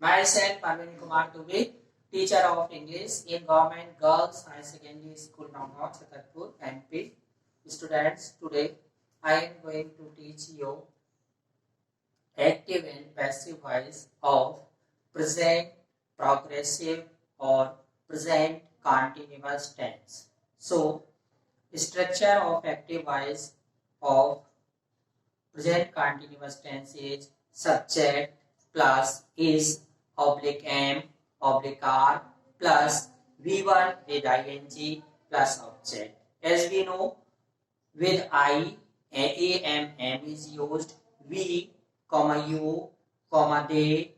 Myself, Arvind Kumar Dubey, teacher of English in Government Girls High Secondary School, Nagaon, Chhatarpur, MP. Students, today I am going to teach you active and passive voice of present progressive or present continuous tense. So, structure of active voice of present continuous tense is subject plus is oblique am oblique are plus v1 with ing plus object. As we know, with I, am is used, we, comma you, comma they,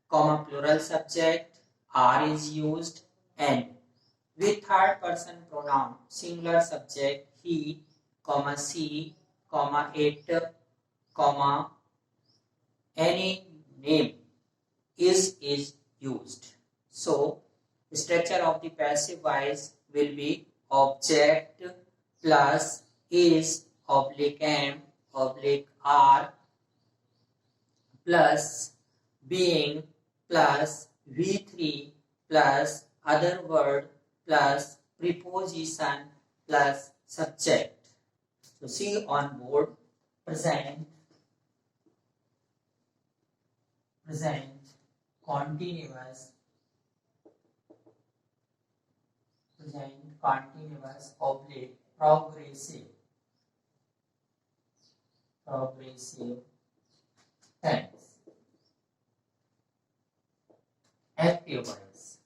comma plural subject, are is used, and with third person pronoun, singular subject, he, comma she, comma it, comma any name is used. So, structure of the passive voice will be object plus is oblique am oblique are plus being plus v3 plus other word plus preposition plus subject. So see on board present continuous oblique progressive tense. Active voice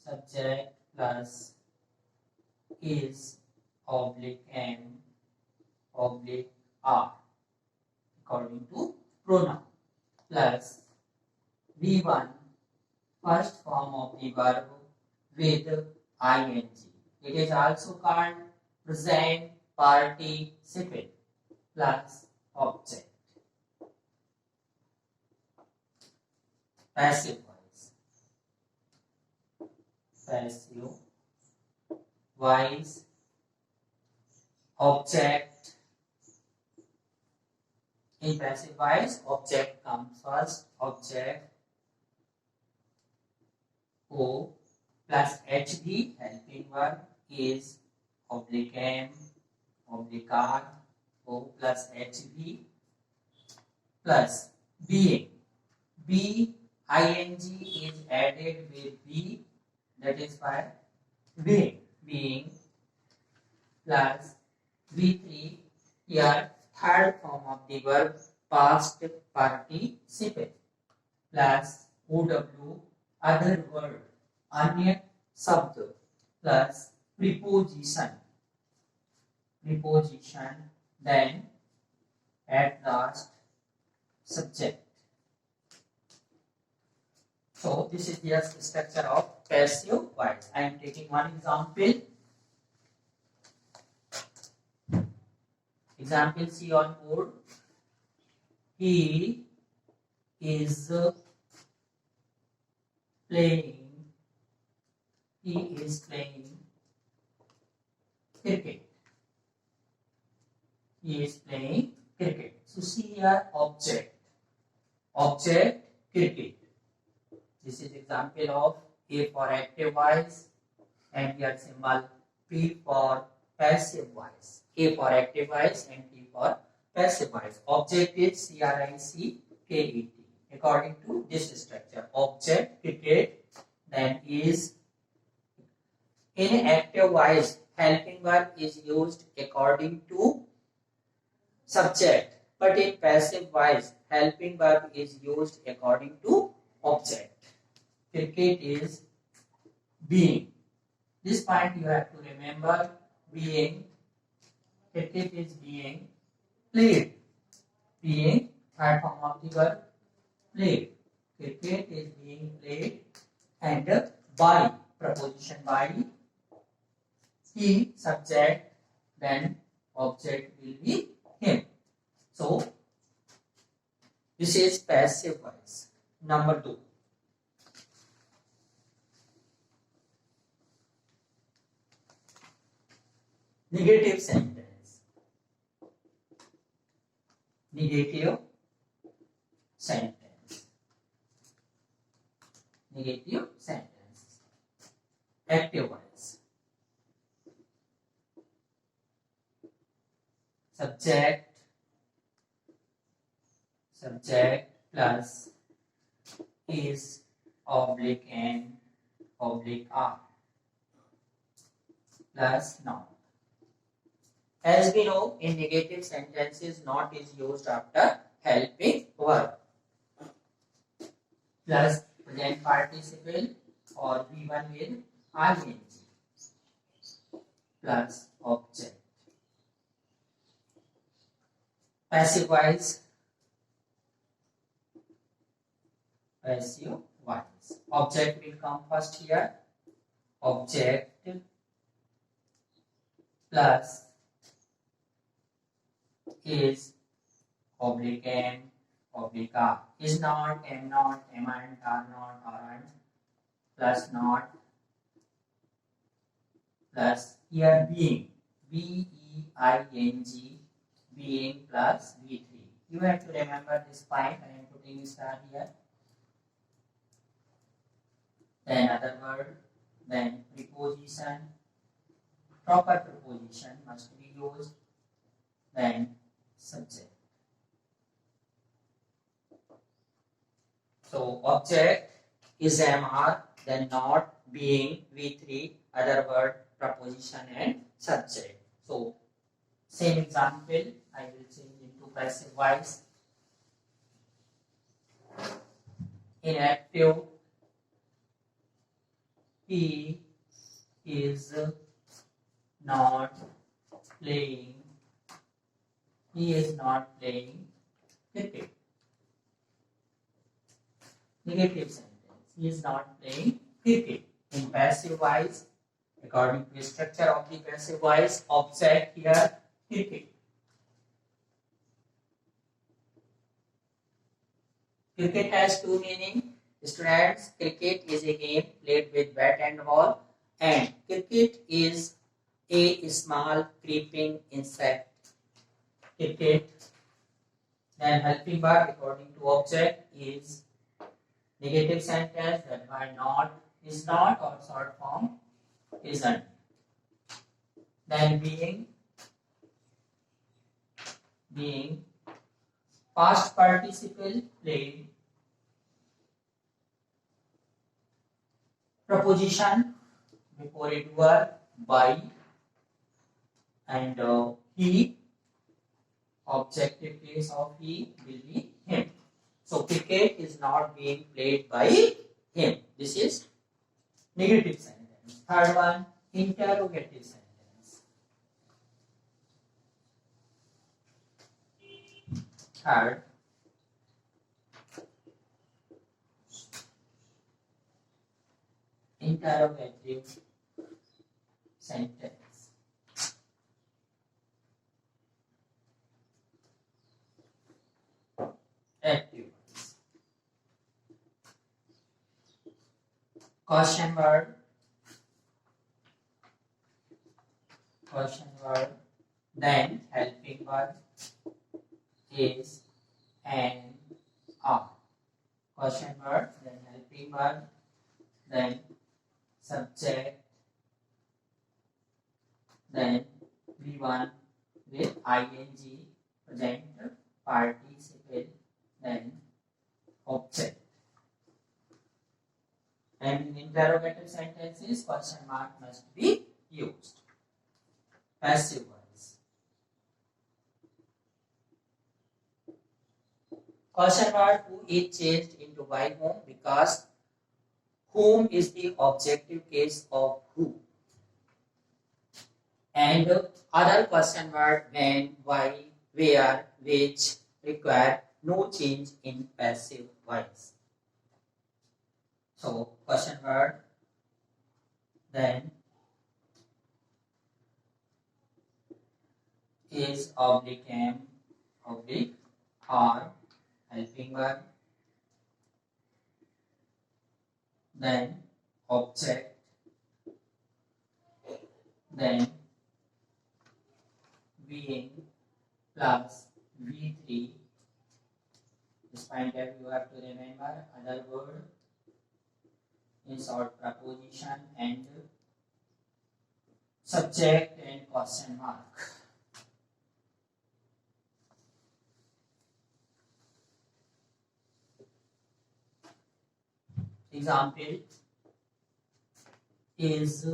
subject plus is oblique am oblique are according to pronoun plus v1 first form of the verb with ing. It is also called present participle plus object. Passive voice object. In passive voice, object comes first. Object O plus HV helping verb is oblique am oblique are O plus HV plus being. B ing is added with B, that is why being plus v3 here third form of the verb past participle plus OW other word अन्य शब्द plus preposition then at last subject. So this is the structure of passive voice. I am taking one example. Example C on board. He is playing cricket. He is playing cricket. So see here object cricket. This is example of A for active voice and here symbol P for passive voice. A for active voice and P for passive voice. Object is CRICKET. According to this structure, object cricket, then is in active voice helping verb is used according to subject, but in passive voice helping verb is used according to object. Cricket is being. This point you have to remember. Being. Cricket is being played. Being third form of the verb played. Cricket is being played and by preposition by. He subject, then object will be him. So this is passive voice. Number 2. Negative sentence. Negative sentence. Negative sentence. Active voice. Subject plus is oblique and oblique are plus not. As we know, in negative sentences, not is used after helping verb. Plus present participle or V1 with ing plus object. Passive voice. Object will come first here. Object plus is oblique and oblique are. Is not, am not, am are not, aren't, plus not, plus here being, B-E-I-N-G, being plus V3. You have to remember this point. I am putting star here. Then other word, then preposition, proper preposition must be used, then subject. So object is MR, then not, being, V3, other word, preposition and subject. So same example, I will change into passive voice. Inactive, he is not playing. He is not playing cricket. Negative sentence. He is not playing cricket. In passive voice, according to the structure of the passive voice, object here cricket. Cricket has two meanings. Students, cricket is a game played with bat and ball, and cricket is a small creeping insect. Cricket. Then helping verb according to object is negative sentence, that by not is not, or short form isn't. Then being past participle played. Preposition before it were by and he. Objective case of he will be him. So cricket is not being played by him. This is negative sentence. Third one, interrogative sentence. Third, interrogative sentence. Active. Question word, then helping verb is and are. Question word, then helping verb, then subject, then V1 with ing, present participle, then object. And in interrogative sentences, question mark must be used. Passive voice. Question word who is changed into by whom, because whom is the objective case of who. And other question word when, why, where, which require no change in passive voice. So question word, then is oblique am, oblique are, helping verb, then object, then plus V3. This pointer you have to remember other word in short preposition and subject and question mark. Example, is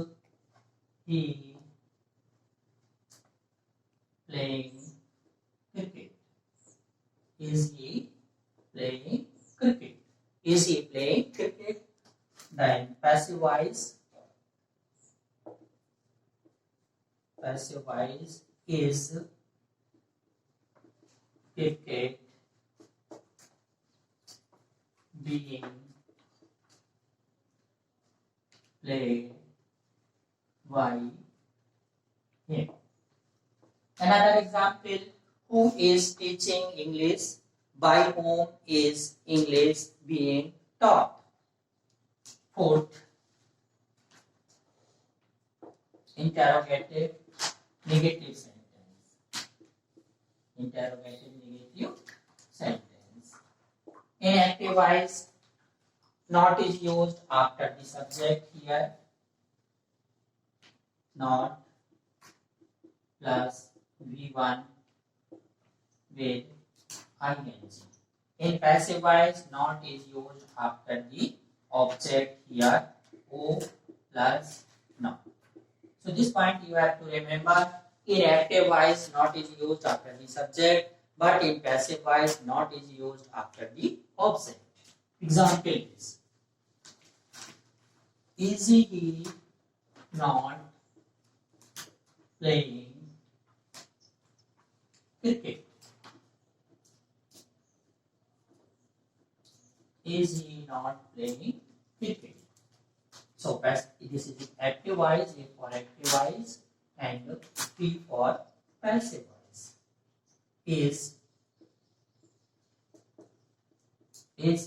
he playing cricket? Is he playing cricket? Is he playing cricket? Then passive voice is cricket being played by him. Another example, who is teaching English? By whom is English being taught? Fourth, interrogative negative sentence. Interrogative negative sentence. In active voice, not is used after the subject here. Not plus V1 with ing. In passive voice, not is used after the object here. O plus not. So this point you have to remember. In active voice, not is used after the subject, but in passive voice, not is used after the object. Example is he not playing cricket? Is he not playing cricket? So this is active voice, A for active voice and P for passive voice. Is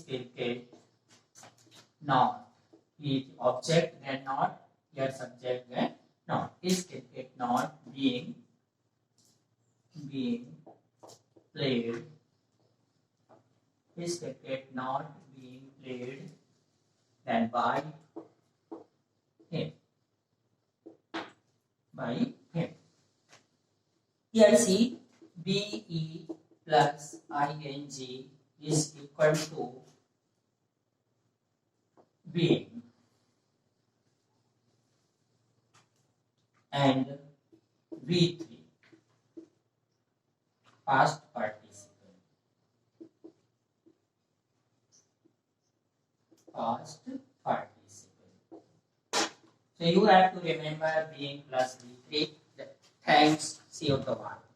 cricket not? Is object then not, your subject then not. Is cricket not being played? Is cricket not being played then by him? By him. Here see be plus ing is equal to being and V3 past participle. Past participle. So you have to remember being plus V3. Thanks. See you tomorrow.